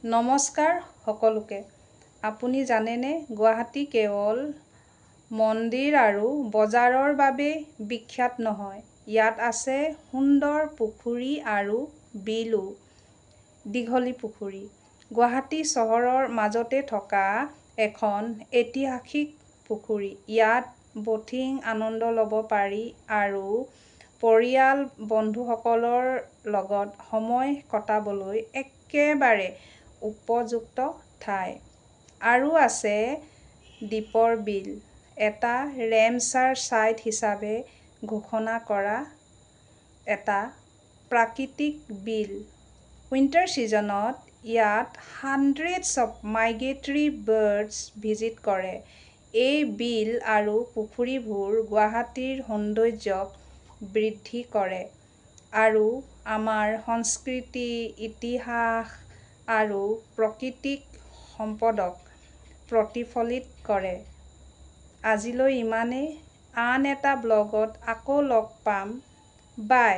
নমস্কাৰ সকলোকে। আপুনি জানেনে গুৱাহাটী কেৱল মন্দিৰ আৰু বজাৰৰ বাবে বিখ্যাত নহয়, ইয়াত আছে সুন্দৰ পুখুৰী আৰু বিলো। দীঘলী পুখুৰী গুৱাহাটী চহৰৰ মাজতে থকা এখন ঐতিহাসিক পুখুৰী। ইয়াত ব'টিং আনন্দ ল'ব পাৰি আৰু পৰিয়াল বন্ধুসকলৰ লগত সময় কটাবলৈ একেবাৰে উপযুক্ত ঠাই। আৰু আছে দ্বীপৰ বিল, এটা ৰেমচাৰ ছাইট হিচাপে ঘোষণা কৰা এটা প্ৰাকৃতিক বিল। উইণ্টাৰ ছিজনত ইয়াত হাণ্ড্ৰেডছ অৱ মাইগ্ৰেটৰী বাৰ্ডছ ভিজিট কৰে। এই বিল আৰু পুখুৰীবোৰ গুৱাহাটীৰ সৌন্দৰ্য্যক বৃদ্ধি কৰে আৰু আমাৰ সংস্কৃতি, ইতিহাস আৰু প্ৰাকৃতিক সম্পদক প্ৰতিফলিত কৰে। আজিলৈ ইমানেই। আন এটা ব্লগত আকৌ লগ পাম। বাই।